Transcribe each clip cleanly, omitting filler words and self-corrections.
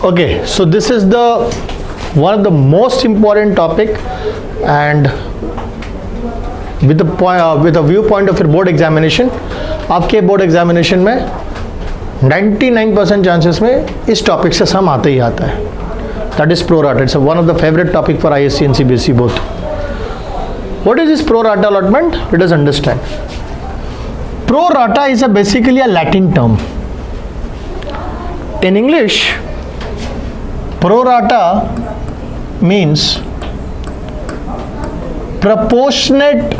Okay, so this is the one of the most important topic, and with a viewpoint of your board examination, आपके board examination में 99% chances में इस topic से सम आते ही आता है. That is pro rata. It's one of the favorite topic for ISC and CBSE both. What is this pro rata allotment? Let us understand. Pro rata is basically a Latin term. In English, pro rata means proportionate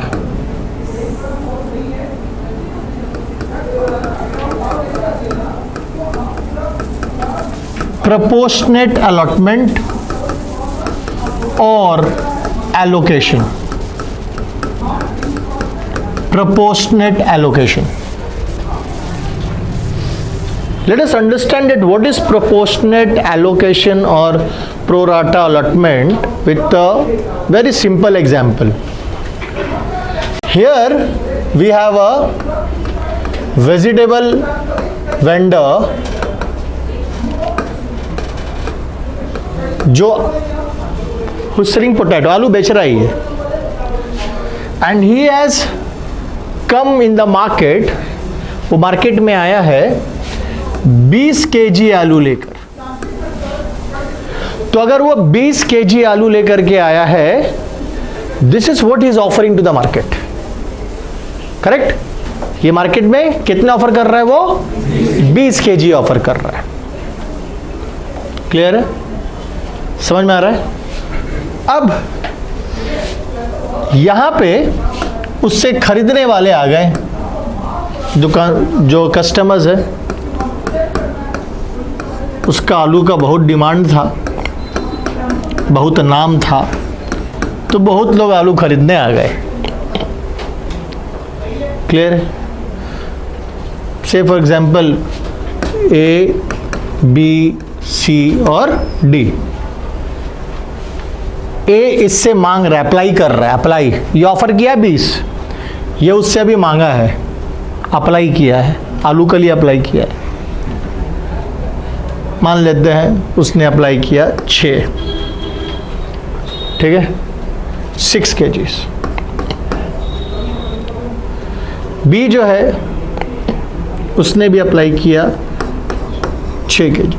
allotment or allocation. Proportionate allocation. Let us understand that what is proportionate allocation or pro rata allotment with a very simple example. Here we have a vegetable vendor जो who's selling potato, आलू बेच रहा है, and he has come in the market, वो market में आया है 20 KG आलू लेकर. तो अगर वो 20 केजी आलू लेकर के आया है, this is what is offering to the market. Correct? ये मार्केट में कितना ऑफर कर रहा है? वो 20 केजी ऑफर कर रहा है. क्लियर है? समझ में आ रहा है? अब यहां पे उससे खरीदने वाले आ गए, दुकान जो कस्टमर्स है, उसका आलू का बहुत डिमांड था, बहुत नाम था, तो बहुत लोग आलू खरीदने आ गए. क्लियर है? से फॉर एग्जांपल ए, बी, सी और डी. ए इससे मांग रहा है, अप्लाई कर रहा है. अप्लाई, ये ऑफर किया 20, ये उससे अभी मांगा है, अप्लाई किया है, आलू के लिए अप्लाई किया है. मान लेते हैं उसने अप्लाई किया 6, ठीक है, 6 केजीज. बी जो है उसने भी अप्लाई किया 6 केजी.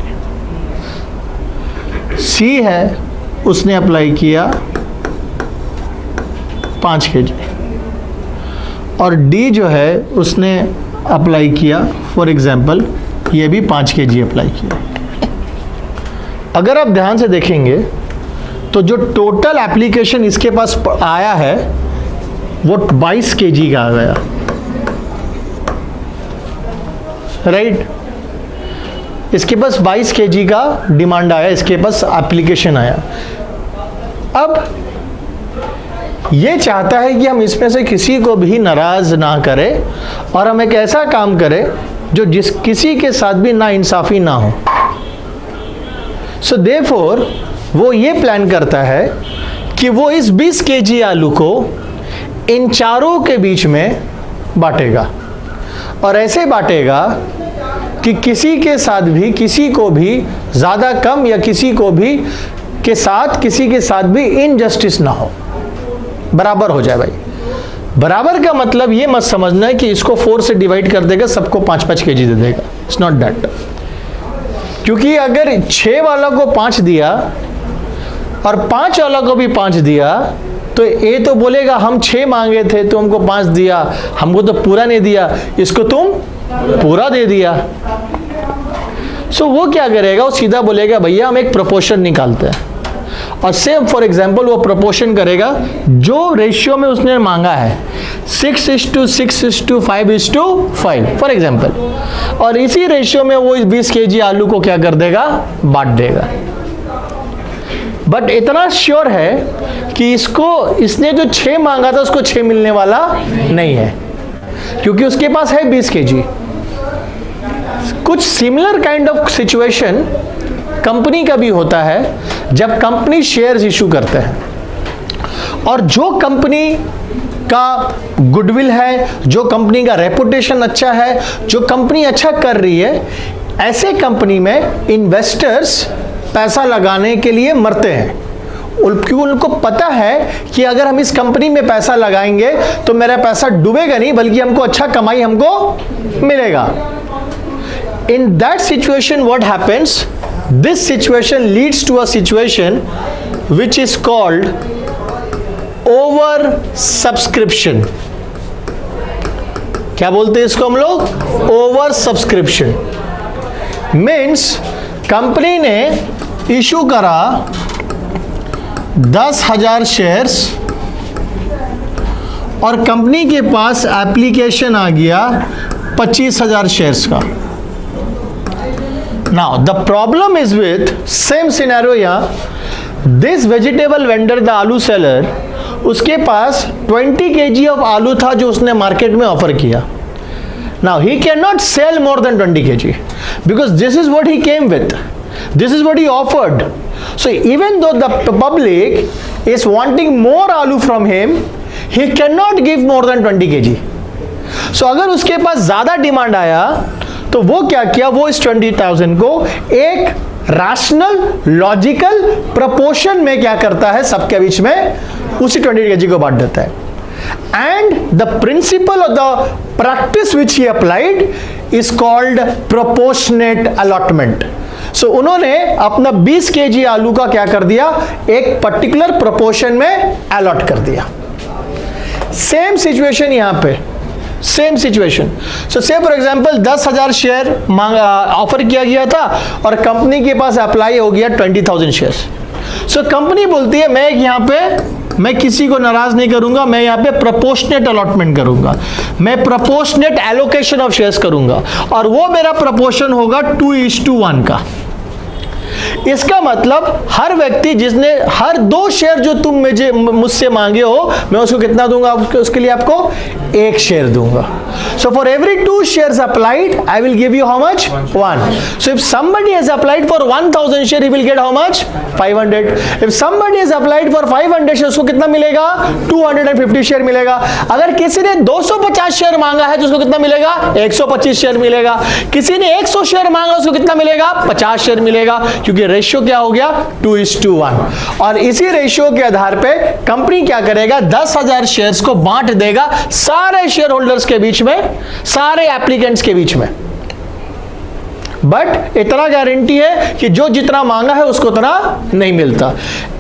सी है, उसने अप्लाई किया 5 केजी. और डी जो है उसने अप्लाई किया, फॉर एग्जांपल ये भी 5 केजी अप्लाई किया. अगर आप ध्यान से देखेंगे तो जो टोटल एप्लीकेशन इसके पास आया है वो 22 केजी का आ गया. राइट? इसके पास 22 केजी का डिमांड आया, इसके पास एप्लीकेशन आया. अब ये चाहता है कि हम इसमें से किसी को भी नाराज ना करें और हम एक ऐसा काम करें जो किसी के साथ भी ना इंसाफी ना हो. सो देयरफॉर वो ये प्लान करता है कि वो इस 20 केजी आलू को इन चारों के बीच में बांटेगा, और ऐसे बांटेगा कि किसी के साथ भी, किसी को भी ज़्यादा कम या किसी को भी किसी के साथ भी इनजस्टिस ना हो, बराबर हो जाए. भाई बराबर का मतलब ये मत समझना है कि इसको 4 से डिवाइड कर देगा, सबको 5-5 केजी दे देगा. It's not that. क्योंकि अगर 6 वाला को 5 दिया और 5 वाला को भी 5 दिया तो ये तो बोलेगा हम 6 मांगे थे, तो हमको 5 दिया, हमको तो पूरा नहीं दिया, इसको तुम पूरा दे दिया. सो वो क्या करेगा? वो सीधा बोलेगा भैया हम एक प्रोपोर्शन निकालते हैं, और सेम फॉर एग्जांपल वो प्रोपोर्शन करेगा जो रेशियो में उसने मांगा है, 6:6:5:5 फॉर एग्जांपल, और इसी रेशियो में वो 20 केजी आलू को क्या कर देगा? बांट देगा. बट इतना श्योर है कि इसने जो 6 मांगा था उसको 6 मिलने वाला नहीं है, क्योंकि उसके पास है 20 केजी. कुछ similar kind of situation company का भी होता है जब कंपनी शेयर्स इशू करते हैं, और जो कंपनी का गुडविल है, जो कंपनी का रेपुटेशन अच्छा है, जो कंपनी अच्छा कर रही है, ऐसे कंपनी में इन्वेस्टर्स पैसा लगाने के लिए मरते हैं, क्योंकि उनको पता है कि अगर हम इस कंपनी में पैसा लगाएंगे तो मेरा पैसा डूबेगा नहीं, बल्कि हमको अच्छा कमाई हमको मिलेगा। In that situation what happens? This situation leads to a situation which is called over subscription। क्या बोलते हैं इसको हम लोग? Over subscription. मीन्स कंपनी ने इशू करा 10,000 शेयर्स और कंपनी के पास एप्लीकेशन आ गया 25,000 शेयर्स का। Now the problem is with same scenario यहाँ, दिस वेजिटेबल वेंडर द आलू सेलर, उसके पास 20 kg ऑफ आलू था जो उसने मार्केट में ऑफर किया। Now he can not sell more than 20 kg because this is what he came with, this is what he offered. So even though the public is wanting more आलू from him, he can not give more than 20 kg। So अगर उसके पास ज्यादा demand आया तो वो क्या किया, वो इस 20,000 को एक रैशनल लॉजिकल प्रपोर्शन में क्या करता है, सबके बीच में उसी 20 kg को बांट देता है। And the principle of the practice which he applied is called proportionate allotment. So उन्होंने अपना 20 kg आलू का क्या कर दिया, एक पर्टिकुलर प्रोपोर्शन में अलॉट कर दिया। सेम सिचुएशन यहां पे, सेम सिचुएशन। सो से फॉर एग्जांपल 10,000 शेयर ऑफर किया गया था और कंपनी के पास अप्लाई हो गया 20,000 शेयर्स। सो कंपनी बोलती है मैं यहाँ पे, मैं किसी को नाराज नहीं करूंगा, मैं यहाँ पे प्रोपोर्शनेट अलॉटमेंट करूंगा, मैं प्रोपोर्शनेट एलोकेशन ऑफ शेयर्स करूंगा और वो मेरा प्रोपोर्शन होगा 2:1 का। इसका मतलब हर व्यक्ति जिसने हर 2 शेयर जो तुम मुझसे मांगे हो, मैं उसको कितना दूंगा, उसके लिए आपको 1 शेयर दूंगा। So for every 2 shares applied I will give you how much, 1। So if somebody has applied for 1,000 share he will get how much, 500। If somebody has applied for 500 share, उसको कितना मिलेगा, 250 शेयर मिलेगा। अगर किसी ने 250 share मांगा है तो उसको कितना मिलेगा, 125 शेयर मिलेगा। किसी ने 100 शेयर मांगा उसको कितना मिलेगा, 50 शेयर मिलेगा, क्योंकि रेशियो क्या हो गया, 2:1। और इसी रेशियो के आधार पे कंपनी क्या करेगा, 10,000 शेयर्स को बांट देगा सारे शेयर होल्डर्स के बीच में, सारे एप्लीकेंट्स के बीच में। बट इतना गारंटी है कि जो जितना मांगा है उसको उतना नहीं मिलता।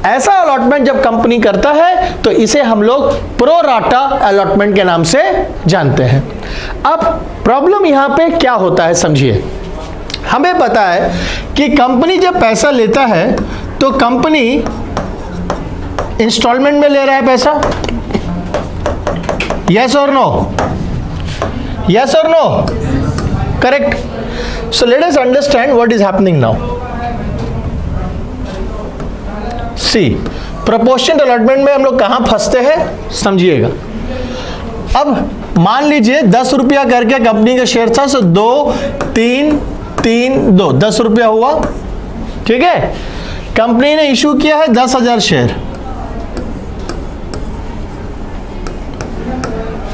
ऐसा अलॉटमेंट जब कंपनी करता है तो इसे हम लोग प्रो राटा अलॉटमेंट के नाम से जानते हैं। अब प्रॉब्लम यहां पे क्या होता है समझिए। हमें पता है कि कंपनी जब पैसा लेता है तो कंपनी इंस्टॉलमेंट में ले रहा है पैसा, यस और नो, यस और no, correct. So let us understand what is happening now. See proportional allotment में हम लोग कहां फंसते हैं समझिएगा। अब मान लीजिए 10 रुपया करके कंपनी का शेयर था, सो 2, 3, 2 10 रुपया हुआ, ठीक है। कंपनी ने इशू किया है 10,000 शेयर,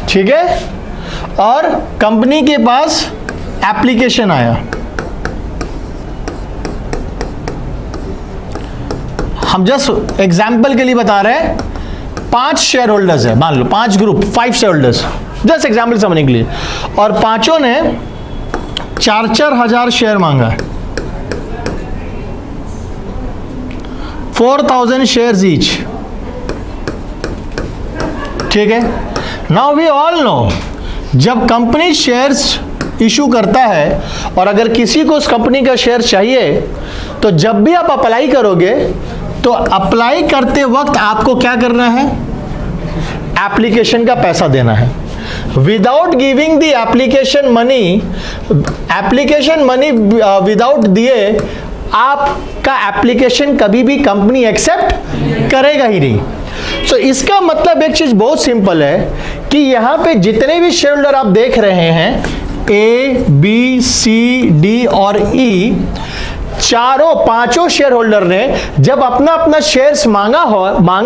ठीक है, और कंपनी के पास एप्लीकेशन आया। हम जस्ट एग्जाम्पल के लिए बता रहे हैं, 5 शेयर होल्डर्स है, मान लो 5 group, 5 share holders, just example समझने के लिए, और पांचों ने 4-4 हजार शेयर मांगा है, 4,000 शेयर्स ईच, ठीक है। नाउ वी ऑल नो, जब कंपनी शेयर्स इशू करता है और अगर किसी को उस कंपनी का शेयर चाहिए तो जब भी आप अप्लाई करोगे तो अप्लाई करते वक्त आपको क्या करना है, एप्लीकेशन का पैसा देना है। Without giving the application money without दिए आपका एप्लीकेशन कभी भी कंपनी एक्सेप्ट करेगा ही नहीं। सो इसका मतलब एक चीज बहुत सिंपल है कि यहां पे जितने भी शेयर होल्डर आप देख रहे हैं, A, B, C, D और E, चारों 5 शेयर होल्डर ने जब अपना अपना शेयर्स मांगा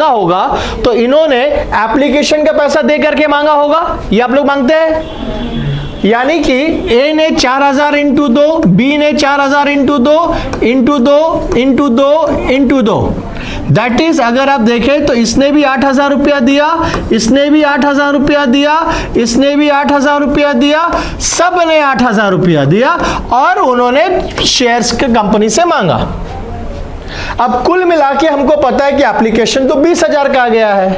होगा तो इन्होंने एप्लीकेशन का पैसा दे करके मांगा होगा। ये आप लोग मांगते हैं, यानी कि ए ने 4000 इंटू 2, बी ने 4000 into 2 into 2 into 2 into 2, that is अगर आप देखें तो इसने भी 8000 रुपया दिया, इसने भी 8000 रुपया दिया, इसने भी 8000 रुपया दिया, सब ने 8000 रुपया दिया और उन्होंने शेयर्स के कंपनी से मांगा। अब कुल मिला के हमको पता है कि एप्लीकेशन तो 20,000 का आ गया है,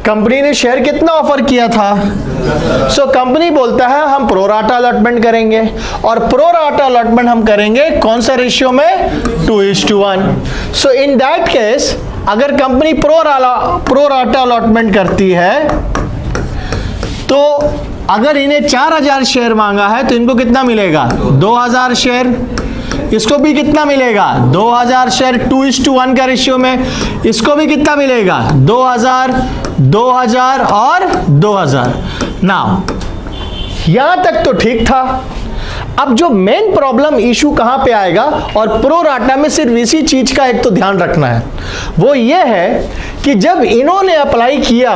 कंपनी ने शेयर कितना ऑफर किया था? सो कंपनी बोलता है हम प्रो राटा अलॉटमेंट करेंगे, और प्रो राटा अलॉटमेंट हम करेंगे कौन सा रेशियो में? 2:1। सो इन दैट केस अगर कंपनी प्रो राटा अलॉटमेंट करती है तो अगर इन्हें 4000 शेयर मांगा है तो इनको कितना मिलेगा? 2000 शेयर। इसको भी कितना मिलेगा? 2000 शेयर 2:1 का रेशियो में। इसको भी कितना मिलेगा? 2000, 2000 और 2000। नाउ यहां तक तो ठीक था। अब जो मेन प्रॉब्लम इशू कहां पे आएगा, और प्रो राटा में सिर्फ इसी चीज का एक तो ध्यान रखना है, वो ये है कि जब इन्होंने अप्लाई किया,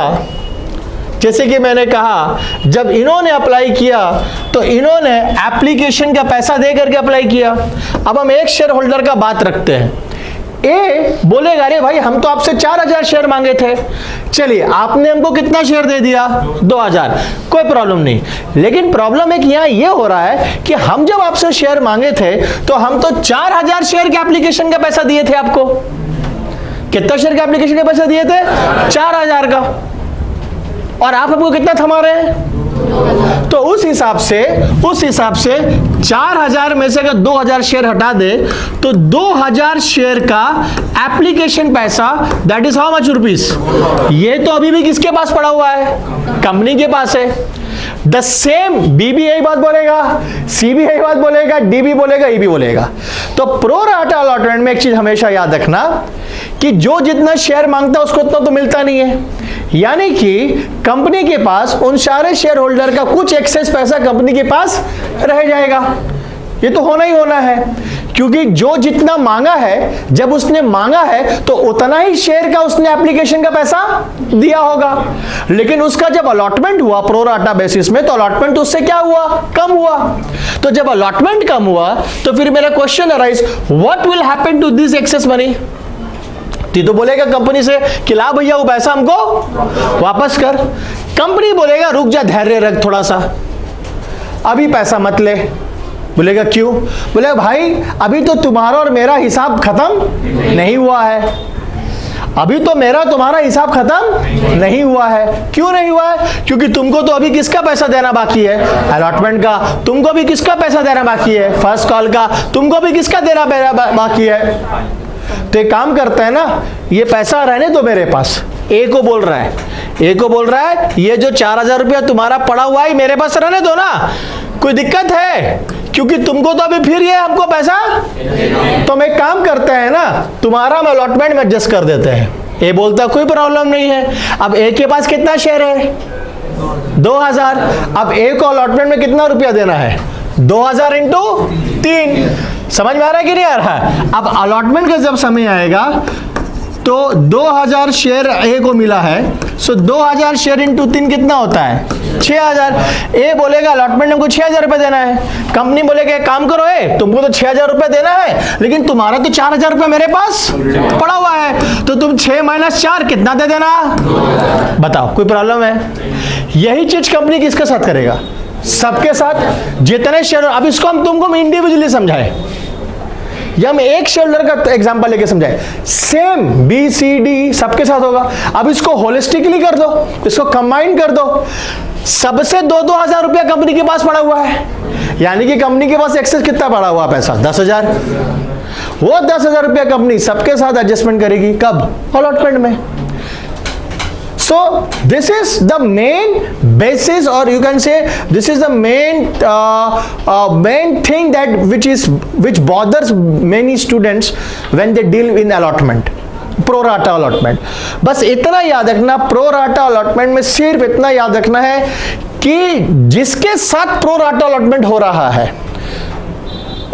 जैसे कि मैंने कहा, जब इन्होंने अप्लाई किया तो इन्होंने एप्लीकेशन का पैसा दे करके अप्लाई किया। अब हम एक शेयर होल्डर का बात रखते हैं। ए बोलेगा अरे भाई हम तो आपसे 4000 शेयर मांगे थे, चलिए आपने हमको कितना शेयर दे दिया? 2000, कोई प्रॉब्लम नहीं। लेकिन प्रॉब्लम एक यहाँ ये हो रहा है कि हम जब आपसे शेयर मांगे थे तो हम तो 4000 शेयर के एप्लीकेशन का पैसा दिए थे आपको। कितना शेयर के एप्लीकेशन का पैसा दिए थे? 4000 का। और आप हमको कितना थमा रहे हैं? तो उस हिसाब से 4000 में से अगर 2000 शेयर हटा दे तो 2000 शेयर का एप्लीकेशन पैसा, that is how much rupees? ये तो अभी भी किसके पास पड़ा हुआ है? कंपनी के पास है। द सेम बी भी यही बात बोलेगा, सी भी यही बात बोलेगा, डी भी बोलेगा, ई भी बोलेगा। तो प्रो राटा अलॉटमेंट में एक चीज हमेशा याद रखना कि जो जितना शेयर मांगता है उसको उतना तो मिलता नहीं है। यानी कि कंपनी के पास उन सारे शेयर होल्डर का कुछ एक्सेस पैसा कंपनी के पास रह जाएगा। ये तो होना ही होना है, क्योंकि जो जितना मांगा है, जब उसने मांगा है तो उतना ही शेयर का उसने एप्लीकेशन का पैसा दिया होगा। लेकिन उसका जब अलॉटमेंट हुआ प्रो राटा बेसिस में, तो अलॉटमेंट उससे क्या हुआ? कम हुआ। तो जब अलॉटमेंट कम हुआ तो फिर मेरा question arise, what will happen to this excess money? तो बोलेगा कंपनी से कि ला भैया वो पैसा हमको वापस कर। कंपनी बोलेगा रुक जा, धैर्य रख थोड़ा सा, अभी पैसा मत ले। बोलेगा क्यों? बोलेगा भाई अभी तो तुम्हारा और मेरा हिसाब खत्म नहीं हुआ है, अभी तो मेरा तुम्हारा हिसाब खत्म नहीं हुआ है। क्यों नहीं हुआ है? क्योंकि तुमको तो अभी किसका पैसा देना बाकी है? अलॉटमेंट का। तुमको भी किसका पैसा देना बाकी है? फर्स्ट कॉल का। तुमको भी किसका देना बाकी है? तो एक काम करते हैं ना, ये पैसा रहने दो मेरे पास। ए को बोल रहा है ये जो 4000 रुपया तुम्हारा पड़ा हुआ है मेरे पास रहने दो ना, कोई दिक्कत है? क्योंकि तुमको तो अभी फिर ये हमको पैसा, तो हम एक काम करते हैं ना, तुम्हारा हम अलॉटमेंट में एडजस्ट कर देते हैं। ए बोलता है कोई प्रॉब्लम नहीं है। अब ए के पास कितना शेयर है? 2000। अब ए को अलॉटमेंट में कितना रुपया देना है? 2000 इंटू 3। समझ में आ रहा है कि नहीं आ रहा है? अब अलॉटमेंट का जब समय आएगा तो 2000 शेयर ए को मिला है, सो 2000 शेयर इंटू 3 कितना होता है? 6000। ए बोलेगा अलॉटमेंट हमको 6000 रुपए देना है। कंपनी बोलेगा काम करो ए, तुमको तो 6000 रुपए देना है, लेकिन तुम्हारा तो 4000 रुपए मेरे पास पड़ा हुआ है, तो तुम 6 - 4 कितना दे देना? बताओ, कोई प्रॉब्लम है? यही चीज कंपनी किसके साथ करेगा? सबके साथ। जितने शेयर, अब इसको हम तुमको इंडिविजुअली समझाए या हम एक शेयर होल्डर का एग्जांपल लेके समझाए, सेम बी सी डी सबके साथ होगा। अब इसको होलिस्टिकली कर दो, इसको कंबाइन कर दो, सबसे 2-2 हजार रुपया कंपनी के पास पड़ा हुआ है, यानी कि कंपनी के पास एक्सेस कितना पड़ा हुआ पैसा? 10,000। वो 10,000 रुपया कंपनी सबके साथ एडजस्टमेंट करेगी, कब? अलॉटमेंट में। So this is the main basis, or you can say this is the main thing that which bothers many students when they deal in allotment, pro rata allotment. बस इतना याद रखना, pro rata allotment में सिर्फ इतना याद रखना है कि जिसके साथ pro rata allotment हो रहा है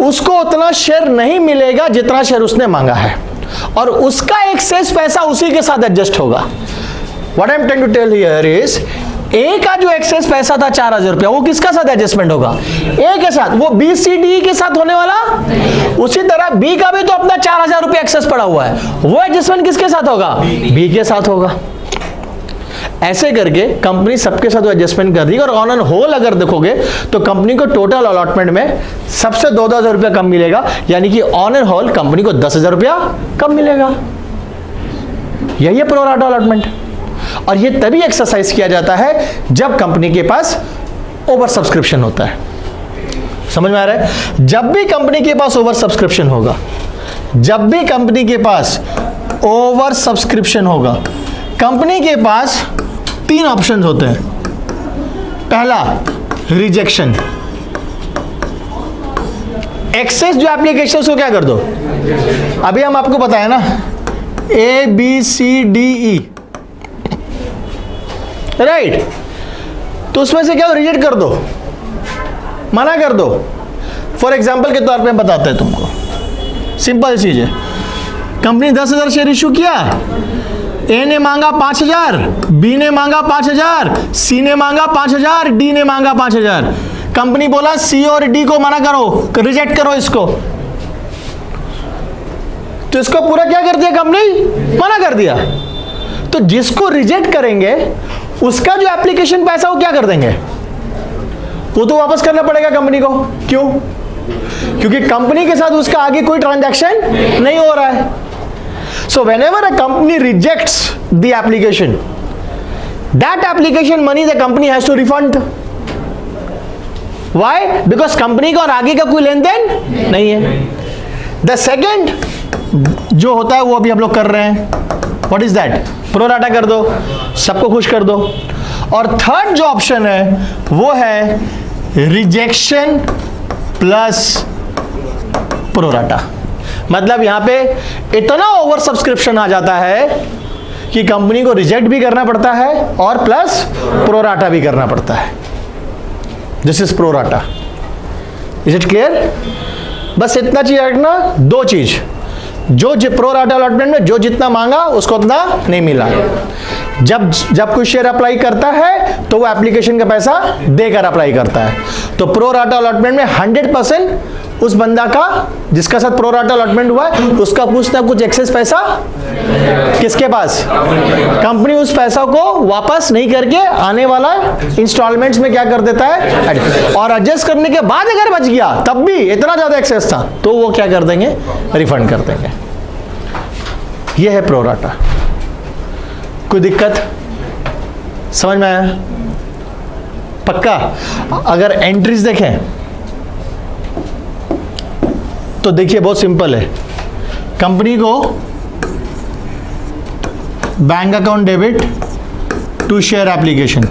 उसको उतना शेयर नहीं मिलेगा जितना शेयर उसने मांगा है, और उसका एक्सेस पैसा उसी के साथ एडजस्ट होगा। What I'm trying to tell here is ए का जो एक्सेस पैसा था 4000 रुपया, वो किसका साथ एडजस्टमेंट होगा? ए के साथ। वो बी सी डी के साथ होने वाला, उसी तरह बी का भी तो अपना 4000 रुपया एक्सेस पड़ा हुआ है, वो एडजस्टमेंट किसके साथ होगा? बी के साथ होगा। ऐसे करके कंपनी सबके साथ एडजस्टमेंट कर रही है। और ऑन एन होल अगर देखोगे तो कंपनी को टोटल अलॉटमेंट में सबसे 2,000 रुपया कम मिलेगा, यानी कि ऑन एन होल कंपनी को 10,000 रुपया कम मिलेगा। यही है प्रो राटा अलॉटमेंट। और ये तभी एक्सरसाइज किया जाता है जब कंपनी के पास ओवर सब्सक्रिप्शन होता है। समझ में आ रहा है? जब भी कंपनी के पास ओवर सब्सक्रिप्शन होगा, जब भी कंपनी के पास ओवर सब्सक्रिप्शन होगा, कंपनी के पास 3 ऑप्शन होते हैं। पहला, रिजेक्शन। एक्सेस जो एप्लीकेशन उसको क्या कर दो? अभी हम आपको बताया ना, A B C D E, right? तो उसमें से क्या रिजेक्ट कर दो, मना कर दो। फॉर एग्जाम्पल के तौर पे बताते हैं तुमको, सिंपल चीज है। कंपनी 10,000 शेयर इशू किया, ए ने मांगा 5,000, बी ने मांगा 5,000, सी ने मांगा 5,000, डी ने मांगा 5,000। कंपनी बोला सी और डी को मना करो, रिजेक्ट करो इसको। तो इसको पूरा क्या कर दिया कंपनी? मना कर दिया। तो जिसको रिजेक्ट करेंगे उसका जो एप्लीकेशन पैसा वो क्या कर देंगे? वो तो वापस करना पड़ेगा कंपनी को। क्यों? क्योंकि कंपनी के साथ उसका आगे कोई ट्रांजैक्शन नहीं हो रहा है। So whenever a company rejects the application, that application money the company has to refund. Why? Because company का और आगे का कोई लेन देन नहीं है। The second जो होता है वो अभी हम लोग कर रहे हैं, What is that? Pro rata कर दो, सबको खुश कर दो। और थर्ड जो ऑप्शन है वो है रिजेक्शन प्लस प्रो राटा। मतलब यहां पे इतना ओवर सब्सक्रिप्शन आ जाता है कि कंपनी को रिजेक्ट भी करना पड़ता है और प्लस प्रो राटा भी करना पड़ता है। This is pro rata. Is it clear? बस इतना चीज रखना, 2 चीज, जो प्रो राटा अलॉटमेंट में जो जितना मांगा उसको उतना नहीं मिला। जब कोई शेयर अप्लाई करता है तो वो एप्लीकेशन का पैसा देकर अप्लाई करता है। तो प्रो राटा अलॉटमेंट में 100% उस बंदा का जिसका साथ प्रो राटा अलॉटमेंट हुआ है उसका कुछ ना कुछ एक्सेस पैसा किसके पास? कंपनी उस पैसा को वापस नहीं करके आने वाला इंस्टॉलमेंट्स में क्या कर देता है, और एडजस्ट करने के बाद अगर बच गया तब भी इतना ज्यादा एक्सेस था तो वो क्या कर देंगे? रिफंड कर देंगे। ये है प्रो राटा। कोई दिक्कत समझ में आया? पक्का? अगर एंट्रीज देखें तो देखिए बहुत सिंपल है। कंपनी को bank account debit to share application,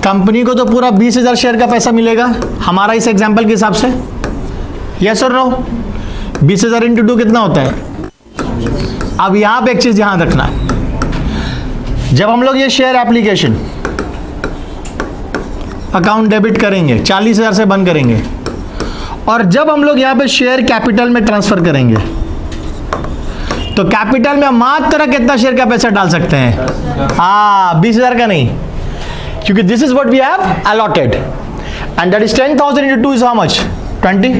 company को तो पूरा 20,000 शेयर का पैसा मिलेगा हमारा इस एग्जांपल के हिसाब से। यस और नो? 20,000 इंटू 2 कितना होता है? अब यहां पे एक चीज ध्यान रखना, जब हम लोग ये शेयर एप्लीकेशन अकाउंट डेबिट करेंगे 40,000 से बंद करेंगे, और जब हम लोग यहां पे शेयर कैपिटल में ट्रांसफर करेंगे तो कैपिटल में मात्र कितना शेयर का पैसा डाल सकते हैं? 20,000 का नहीं, क्योंकि this is what we have allotted and that is 10,000 into 2 is how much? 20।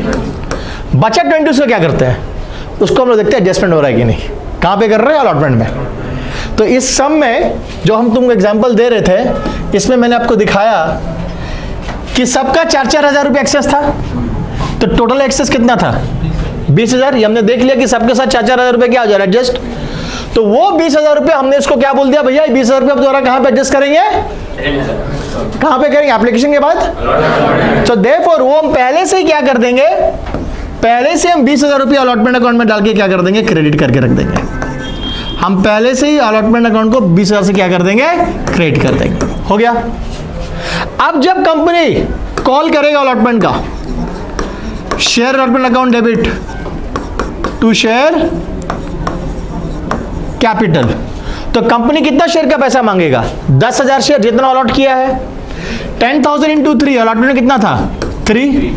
बचा 20 उसको क्या करते हैं? उसको हम लोग देखते हैं एडजस्टमेंट हो रहा है कि नहीं। कहां पे कर रहे हैं? अलॉटमेंट में। तो इस सम में जो हम तुमको एग्जाम्पल दे रहे थे इसमें मैंने आपको दिखाया कि सबका 4-4 हजार रुपये एक्सेस था। तो टोटल एक्सेस कितना था? 20,000। हमने देख लिया कि सबके साथ 4-4 हजार रुपये क्या हो जा रहा है एडजस्ट। तो वो 20,000 रुपये हमने इसको क्या बोल दिया? भैया 20,000 रुपये दोबारा कहां पे एडजस्ट करेंगे? कहां पे करेंगे? एप्लीकेशन के बाद। तो देयरफॉर वो हम पहले से ही क्या कर देंगे? पहले से हम 20,000 रुपये अलॉटमेंट अकाउंट में डाल के क्या कर देंगे? क्रेडिट करके रख देंगे। हम पहले से ही अलॉटमेंट अकाउंट को 20,000 से क्या कर देंगे? क्रेडिट कर देंगे। हो गया। अब जब कंपनी कॉल करेगा अलॉटमेंट का, share allotment account debit to share capital, तो कंपनी कितना शेयर का पैसा मांगेगा? 10,000 शेयर जितना अलॉट किया है। 10,000 इंटू 3 अलॉटमेंट में कितना था? 3।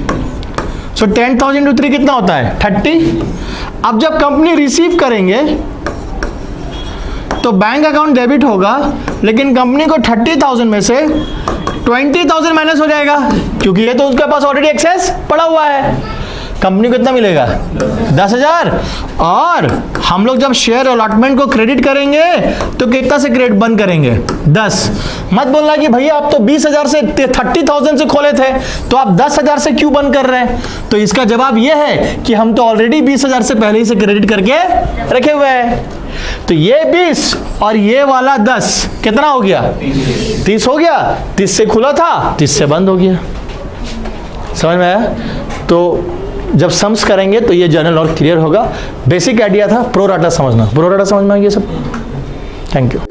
सो 10,000 इंटू 3 कितना होता है? 30। अब जब कंपनी रिसीव करेंगे तो तो बैंक अकाउंट डेबिट होगा, लेकिन कंपनी को 30,000 में से 20,000 माइनस हो जाएगा, क्योंकि ये तो उसके पास ऑलरेडी एक्सेस पड़ा हुआ है। कंपनी को कितना मिलेगा? 10,000। और हम लोग जब शेयर अलॉटमेंट को क्रेडिट करेंगे तो कितना से क्रेडिट बंद करेंगे? 10। मत बोलना कि भैया आप तो 20,000 से 30,000 से खोले थे, तो आप 10,000 से क्यों बंद कर रहे हैं? तो इसका जवाब यह है कि हम तो ऑलरेडी 20,000 से पहले ही से क्रेडिट करके रखे हुए हैं। तो ये 20 और ये वाला 10 कितना हो गया? 30 हो गया। 30 से खुला था, 30 से बंद हो गया। समझ में आया? तो जब सम्स करेंगे तो ये जनरल और क्लियर होगा। बेसिक आइडिया था, प्रो राटा समझना। प्रो राटा समझ में आ गया सब? Thank you.